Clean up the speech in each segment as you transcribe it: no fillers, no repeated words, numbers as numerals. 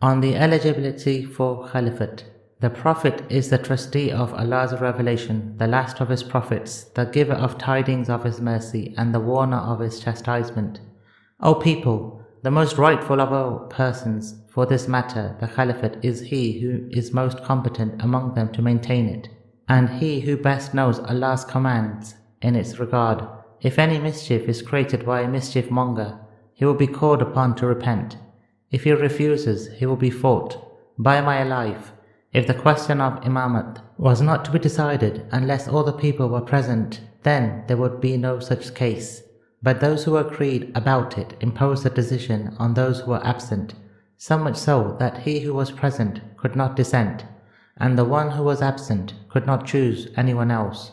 On the eligibility for Caliphate. The Prophet is the trustee of Allah's revelation, the last of his prophets, the giver of tidings of his mercy, and the warner of his chastisement. O people, the most rightful of all persons for this matter, the Caliphate, is he who is most competent among them to maintain it, and he who best knows Allah's commands in its regard. If any mischief is created by a mischief-monger, he will be called upon to repent. If he refuses, he will be fought. By my life, if the question of Imamate was not to be decided unless all the people were present, then there would be no such case. But those who agreed about it imposed the decision on those who were absent, so much so that he who was present could not dissent, and the one who was absent could not choose anyone else.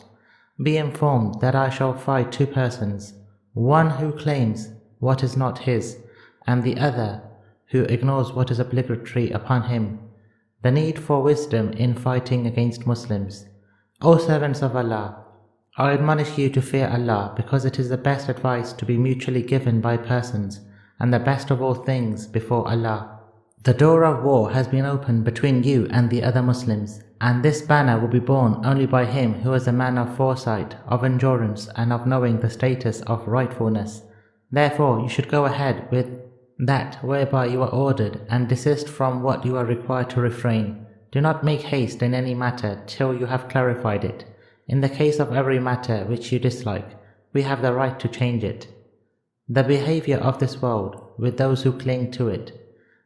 Be informed that I shall fight two persons, one who claims what is not his, and the other who ignores what is obligatory upon him. The need for wisdom in fighting against Muslims. O servants of Allah, I admonish you to fear Allah, because it is the best advice to be mutually given by persons, and the best of all things before Allah. The door of war has been opened between you and the other Muslims, and this banner will be borne only by him who is a man of foresight, of endurance, and of knowing the status of rightfulness. Therefore you should go ahead with that whereby you are ordered, and desist from what you are required to refrain. Do not make haste in any matter till you have clarified it. In the case of every matter which you dislike, we have the right to change it. The behavior of this world with those who cling to it.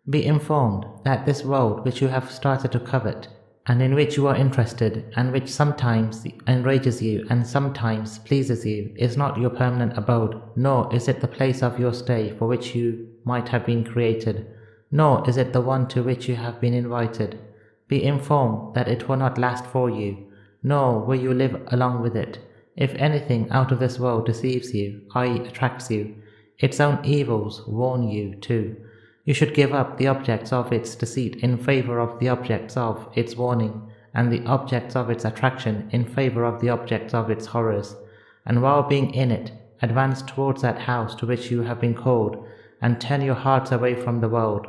Be informed that this world which you have started to covet, and in which you are interested, and which sometimes enrages you and sometimes pleases you, is not your permanent abode, nor is it the place of your stay for which you might have been created, nor is it the one to which you have been invited. Be informed that it will not last for you, nor will you live along with it. If anything out of this world deceives you, i.e. attracts you, its own evils warn you too. You should give up the objects of its deceit in favor of the objects of its warning, and the objects of its attraction in favor of the objects of its horrors, and while being in it, advance towards that house to which you have been called, and turn your hearts away from the world.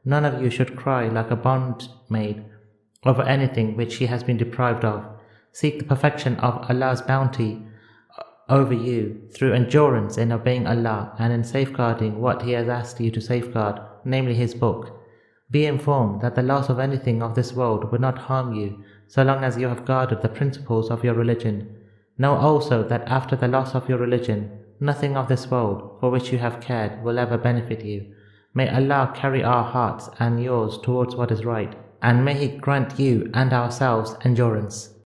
None of you should cry like a bondmaid over anything which she has been deprived of. Seek the perfection of Allah's bounty over you through endurance in obeying Allah and in safeguarding what He has asked you to safeguard, namely His book. Be informed that the loss of anything of this world will not harm you so long as you have guarded the principles of your religion. Know also that after the loss of your religion, nothing of this world for which you have cared will ever benefit you. May Allah carry our hearts and yours towards what is right, and may He grant you and ourselves endurance.